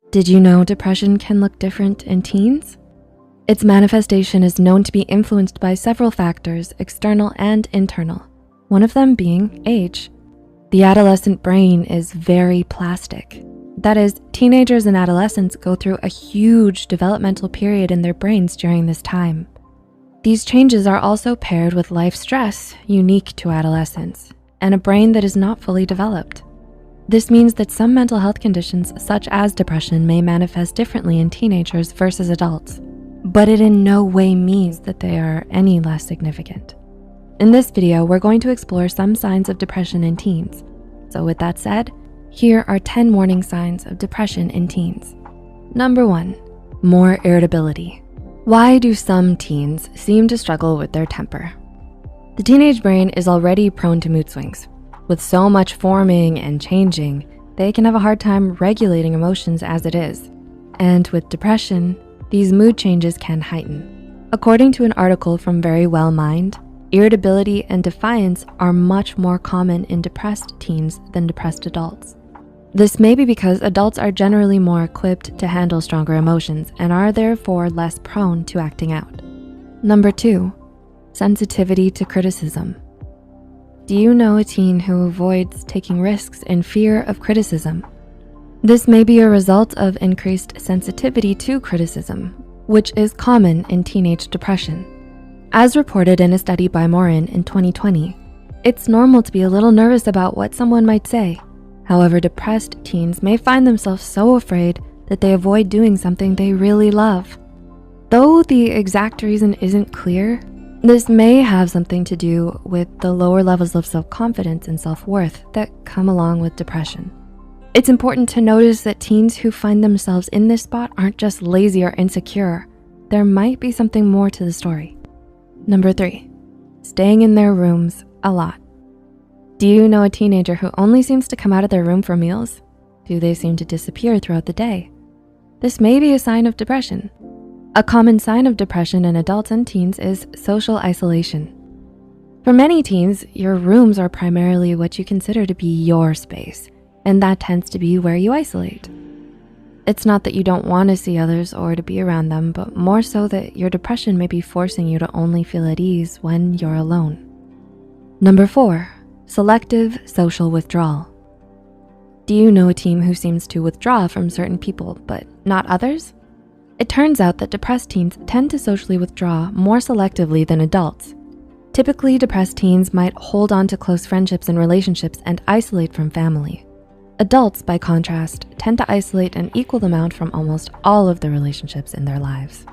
Did you know depression can look different in teens? Its manifestation is known to be influenced by several factors, external and internal, one of them being age. The adolescent brain is very plastic. That is, teenagers and adolescents go through a huge developmental period in their brains during this time. These changes are also paired with life stress unique to adolescence and a brain that is not fully developed. This means that some mental health conditions, such as depression, may manifest differently in teenagers versus adults, but it in no way means that they are any less significant. In this video, we're going to explore some signs of depression in teens. So with that said, here are 10 warning signs of depression in teens. Number 1, more irritability. Why do some teens seem to struggle with their temper? The teenage brain is already prone to mood swings. With so much forming and changing, they can have a hard time regulating emotions as it is. And with depression, these mood changes can heighten. According to an article from Very Well Mind, irritability and defiance are much more common in depressed teens than depressed adults. This may be because adults are generally more equipped to handle stronger emotions and are therefore less prone to acting out. Number 2, sensitivity to criticism. Do you know a teen who avoids taking risks in fear of criticism? This may be a result of increased sensitivity to criticism, which is common in teenage depression. As reported in a study by Morin in 2020, it's normal to be a little nervous about what someone might say. However, depressed teens may find themselves so afraid that they avoid doing something they really love. Though the exact reason isn't clear, this may have something to do with the lower levels of self-confidence and self-worth that come along with depression. It's important to notice that teens who find themselves in this spot aren't just lazy or insecure. There might be something more to the story. Number 3, staying in their rooms a lot. Do you know a teenager who only seems to come out of their room for meals? Do they seem to disappear throughout the day? This may be a sign of depression. A common sign of depression in adults and teens is social isolation. For many teens, your rooms are primarily what you consider to be your space, and that tends to be where you isolate. It's not that you don't want to see others or to be around them, but more so that your depression may be forcing you to only feel at ease when you're alone. Number 4, selective social withdrawal. Do you know a teen who seems to withdraw from certain people, but not others? It turns out that depressed teens tend to socially withdraw more selectively than adults. Typically, depressed teens might hold on to close friendships and relationships and isolate from family. Adults, by contrast, tend to isolate an equal amount from almost all of the relationships in their lives.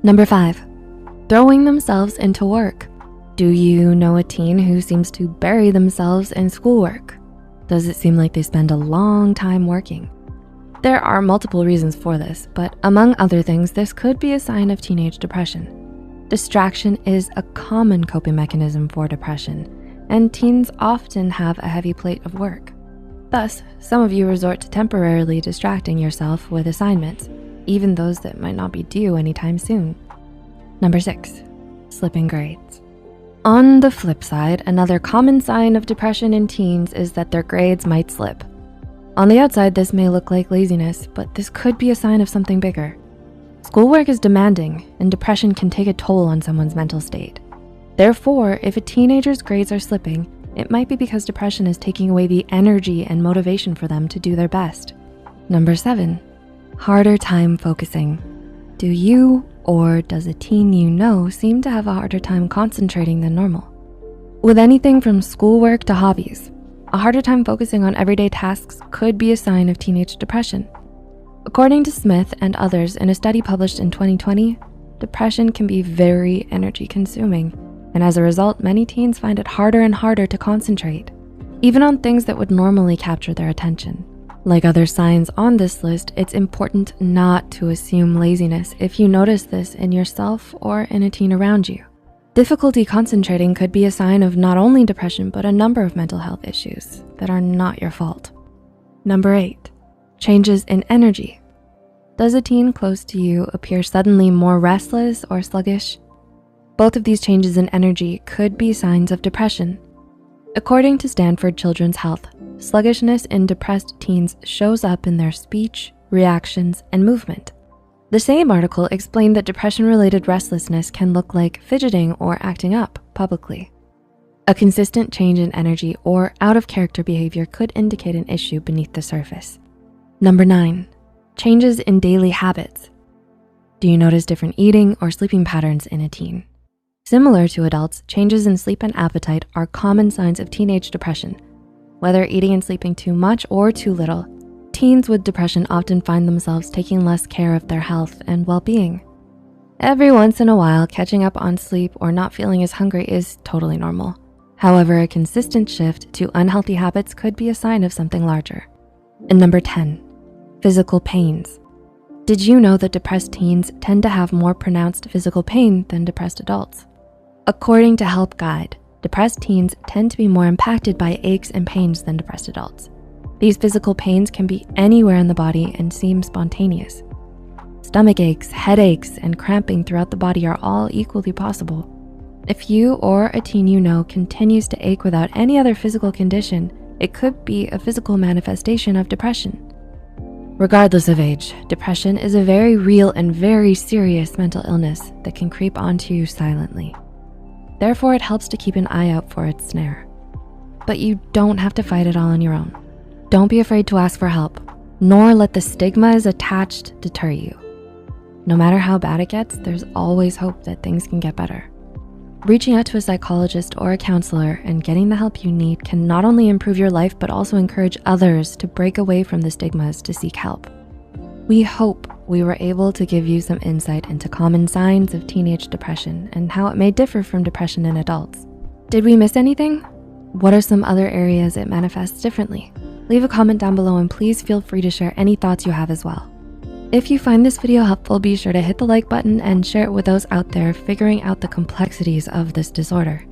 Number 5, throwing themselves into work. Do you know a teen who seems to bury themselves in schoolwork? Does it seem like they spend a long time working? There are multiple reasons for this, but among other things, this could be a sign of teenage depression. Distraction is a common coping mechanism for depression, and teens often have a heavy plate of work. Thus, some of you resort to temporarily distracting yourself with assignments, even those that might not be due anytime soon. Number 6, slipping grades. On the flip side, another common sign of depression in teens is that their grades might slip. On the outside, this may look like laziness, but this could be a sign of something bigger. Schoolwork is demanding, and depression can take a toll on someone's mental state. Therefore, if a teenager's grades are slipping, it might be because depression is taking away the energy and motivation for them to do their best. Number 7, harder time focusing. Do you or does a teen you know seem to have a harder time concentrating than normal? With anything from schoolwork to hobbies, a harder time focusing on everyday tasks could be a sign of teenage depression. According to Smith and others in a study published in 2020, depression can be very energy consuming. And as a result, many teens find it harder and harder to concentrate, even on things that would normally capture their attention. Like other signs on this list, it's important not to assume laziness if you notice this in yourself or in a teen around you. Difficulty concentrating could be a sign of not only depression, but a number of mental health issues that are not your fault. Number 8, changes in energy. Does a teen close to you appear suddenly more restless or sluggish? Both of these changes in energy could be signs of depression. According to Stanford Children's Health, sluggishness in depressed teens shows up in their speech, reactions, and movement. The same article explained that depression-related restlessness can look like fidgeting or acting up publicly. A consistent change in energy or out-of-character behavior could indicate an issue beneath the surface. Number 9, changes in daily habits. Do you notice different eating or sleeping patterns in a teen? Similar to adults, changes in sleep and appetite are common signs of teenage depression. Whether eating and sleeping too much or too little, teens with depression often find themselves taking less care of their health and well-being. Every once in a while, catching up on sleep or not feeling as hungry is totally normal. However, a consistent shift to unhealthy habits could be a sign of something larger. And number 10, physical pains. Did you know that depressed teens tend to have more pronounced physical pain than depressed adults? According to Help Guide, depressed teens tend to be more impacted by aches and pains than depressed adults. These physical pains can be anywhere in the body and seem spontaneous. Stomach aches, headaches, and cramping throughout the body are all equally possible. If you or a teen you know continues to ache without any other physical condition, it could be a physical manifestation of depression. Regardless of age, depression is a very real and very serious mental illness that can creep onto you silently. Therefore, it helps to keep an eye out for its snare. But you don't have to fight it all on your own. Don't be afraid to ask for help, nor let the stigmas attached deter you. No matter how bad it gets, there's always hope that things can get better. Reaching out to a psychologist or a counselor and getting the help you need can not only improve your life, but also encourage others to break away from the stigmas to seek help. We hope we were able to give you some insight into common signs of teenage depression and how it may differ from depression in adults. Did we miss anything? What are some other areas it manifests differently? Leave a comment down below and please feel free to share any thoughts you have as well. If you find this video helpful, be sure to hit the like button and share it with those out there figuring out the complexities of this disorder.